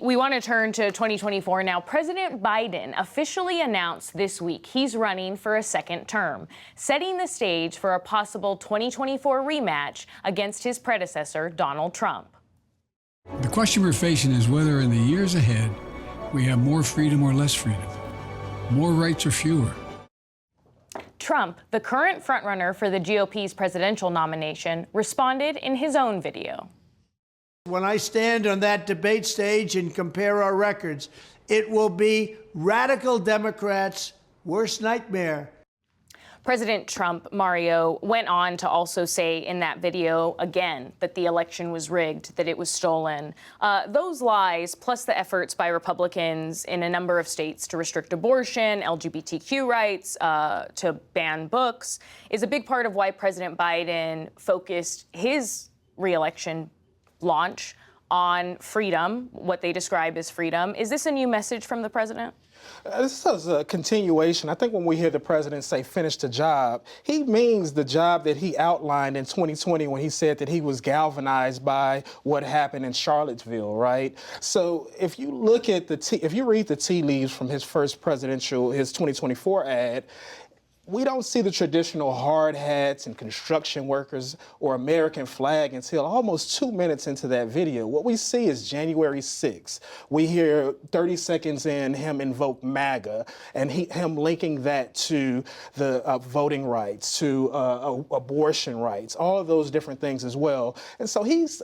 We want to turn to 2024 now. President Biden officially announced this week he's running for a second term, setting the stage for a possible 2024 rematch against his predecessor, Donald Trump. The question we're facing is whether in the years ahead we have more freedom or less freedom, more rights or fewer. Trump, the current frontrunner for the GOP's presidential nomination, responded in his own video. When I stand on that debate stage and compare our records, it will be radical Democrats' worst nightmare. President Trump, Mario, went on to also say in that video again that the election was rigged, that it was stolen. Those lies, plus the efforts by Republicans in a number of states to restrict abortion, LGBTQ rights, to ban books, is a big part of why President Biden focused his reelection launch on freedom, what they describe as freedom. Is this a new message from the president? This is a continuation. I think when we hear the president say finish the job, he means the job that he outlined in 2020 when he said that he was galvanized by what happened in Charlottesville, right? So if you look at if you read the tea leaves from his first his 2024 ad, we don't see the traditional hard hats and construction workers or American flag until almost 2 minutes into that video. What we see is January 6th. We hear 30 seconds in him invoke MAGA and him linking that to the voting rights, to abortion rights, all of those different things as well. And so he's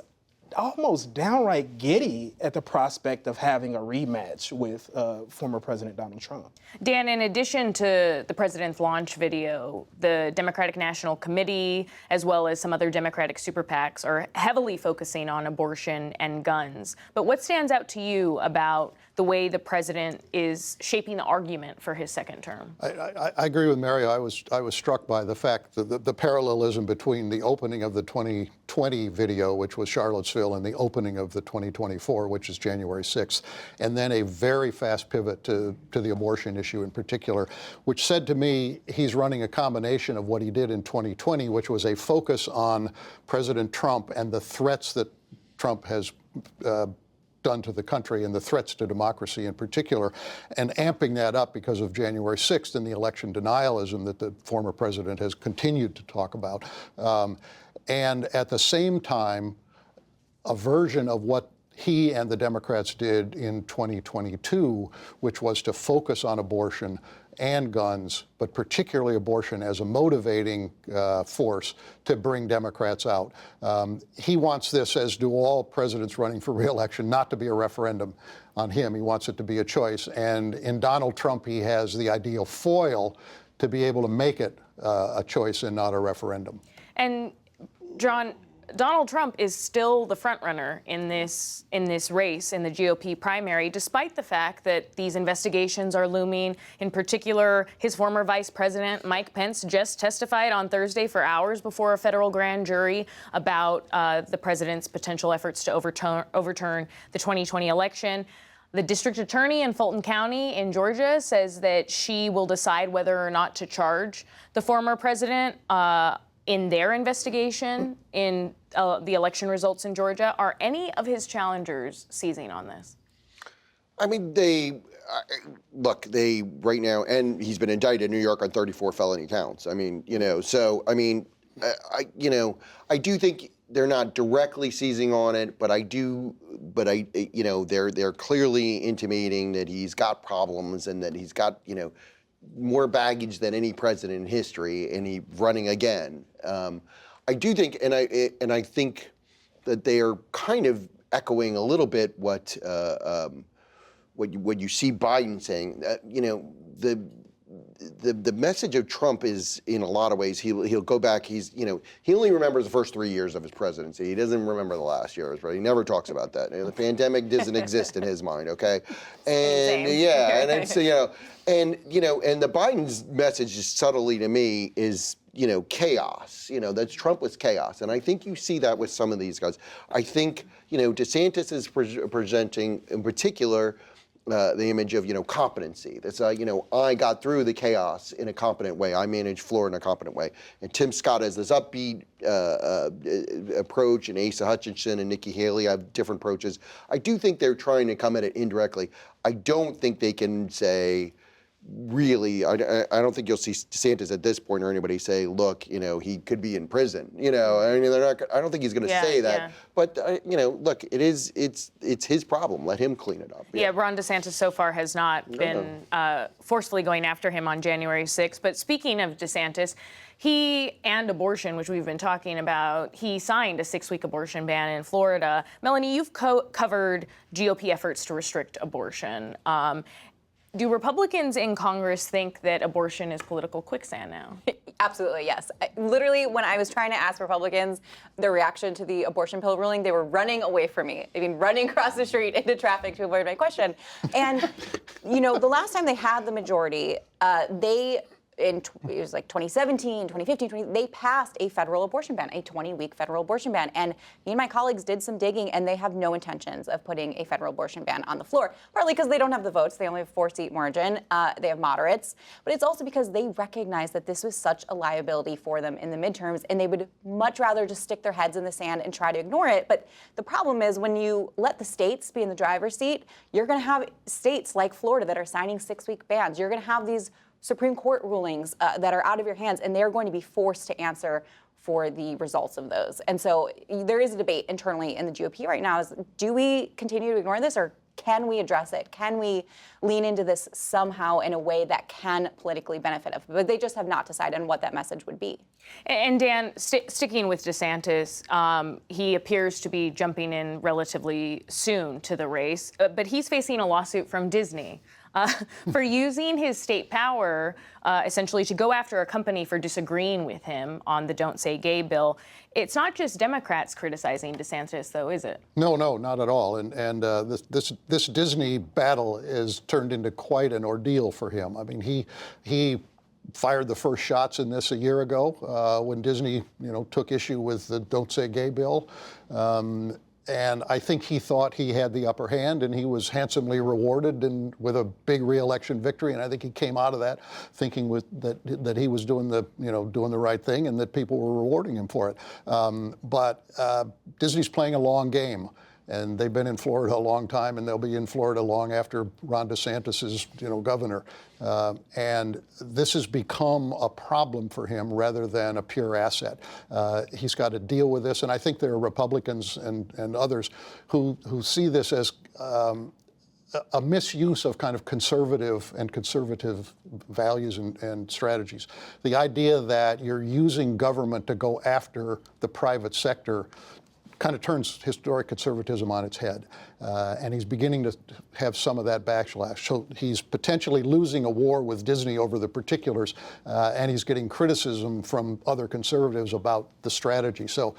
almost downright giddy at the prospect of having a rematch with former President Donald Trump. Dan, in addition to the president's launch video, the Democratic National Committee, as well as some other Democratic super PACs, are heavily focusing on abortion and guns. But what stands out to you about the way the president is shaping the argument for his second term? I agree with Mary. I was struck by the fact that the parallelism between the opening of the 2020 video, which was Charlottesville, and the opening of the 2024, which is January 6th, and then a very fast pivot to the abortion issue in particular, which said to me he's running a combination of what he did in 2020, which was a focus on President Trump and the threats that Trump has done to the country and the threats to democracy in particular, and amping that up because of January 6th and the election denialism that the former president has continued to talk about. And at the same time, a version of what he and the Democrats did in 2022, which was to focus on abortion and guns, but particularly abortion as a motivating force to bring Democrats out. He wants this, as do all presidents running for re-election, not to be a referendum on him. He wants it to be a choice. And in Donald Trump, he has the ideal foil to be able to make it a choice and not a referendum. And John, Donald Trump is still the frontrunner in this race in the GOP primary, despite the fact that these investigations are looming. In particular, his former vice president, Mike Pence, just testified on Thursday for hours before a federal grand jury about the president's potential efforts to overturn the 2020 election. The district attorney in Fulton County in Georgia says that she will decide whether or not to charge the former president in their investigation in the election results in Georgia. Are any of his challengers seizing on this? I mean, look, right now, and he's been indicted in New York on 34 felony counts. I mean, so, I mean, I do think they're not directly seizing on it, but they're clearly intimating that he's got problems and that he's got, more baggage than any president in history, and he's running again. I do think, and I think that they are kind of echoing a little bit what you see Biden saying. The message of Trump is, in a lot of ways, he'll go back. He only remembers the first 3 years of his presidency. He doesn't remember the last year, right? He never talks about that. The pandemic doesn't exist in his mind, okay? And yeah, and it's and the Biden's message is subtly to me is chaos. That Trump was chaos, and I think you see that with some of these guys. I think DeSantis is presenting, in particular, the image of, competency. That's, I got through the chaos in a competent way. I managed Florida in a competent way. And Tim Scott has this upbeat approach, and Asa Hutchinson and Nikki Haley have different approaches. I do think they're trying to come at it indirectly. I don't think they can say, really, I don't think you'll see DeSantis at this point or anybody say, look, he could be in prison. I mean, they're not. I don't think he's going to say that. Yeah. But look, it's his problem. Let him clean it up. Yeah, Ron DeSantis so far has not been forcefully going after him on January 6th. But speaking of DeSantis, he and abortion, which we've been talking about, he signed a 6-week abortion ban in Florida. Melanie, you've covered GOP efforts to restrict abortion. Do Republicans in Congress think that abortion is political quicksand now? Absolutely, yes. Literally, when I was trying to ask Republicans their reaction to the abortion pill ruling, they were running away from me. I mean, running across the street into traffic to avoid my question. And, the last time they had the majority, it was like 2017, 2015, they passed a federal abortion ban, a 20-week federal abortion ban. And me and my colleagues did some digging, and they have no intentions of putting a federal abortion ban on the floor, partly because they don't have the votes. They only have a 4-seat margin. They have moderates. But it's also because they recognize that this was such a liability for them in the midterms, and they would much rather just stick their heads in the sand and try to ignore it. But the problem is when you let the states be in the driver's seat, you're going to have states like Florida that are signing 6-week bans. You're going to have these Supreme Court rulings that are out of your hands, and they're going to be forced to answer for the results of those. And so there is a debate internally in the GOP right now is, do we continue to ignore this, or can we address it? Can we lean into this somehow in a way that can politically benefit us? But they just have not decided on what that message would be. And Dan, sticking with DeSantis, he appears to be jumping in relatively soon to the race, but he's facing a lawsuit from Disney for using his state power essentially to go after a company for disagreeing with him on the Don't Say Gay bill. It's not just Democrats criticizing DeSantis, though, is it? No, not at all. And this Disney battle is turned into quite an ordeal for him. I mean, he fired the first shots in this a year ago when Disney, took issue with the Don't Say Gay bill. And I think he thought he had the upper hand, and he was handsomely rewarded with a big reelection victory. And I think he came out of that thinking that he was doing the right thing, and that people were rewarding him for it. But Disney's playing a long game. And they've been in Florida a long time, and they'll be in Florida long after Ron DeSantis is, governor. And this has become a problem for him rather than a pure asset. He's got to deal with this, and I think there are Republicans and others who see this as a misuse of kind of conservative values and strategies. The idea that you're using government to go after the private sector kind of turns historic conservatism on its head. And he's beginning to have some of that backlash. So he's potentially losing a war with Disney over the particulars, and he's getting criticism from other conservatives about the strategy. So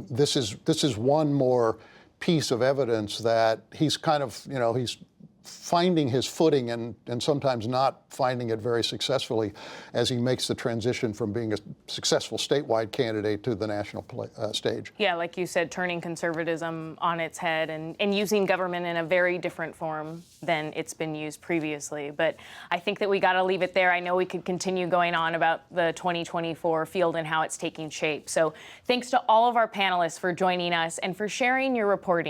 this is one more piece of evidence that he's kind of, he's finding his footing and sometimes not finding it very successfully as he makes the transition from being a successful statewide candidate to the national stage. Yeah, like you said, turning conservatism on its head and using government in a very different form than it's been used previously. But I think that we got to leave it there. I know we could continue going on about the 2024 field and how it's taking shape. So thanks to all of our panelists for joining us and for sharing your reporting.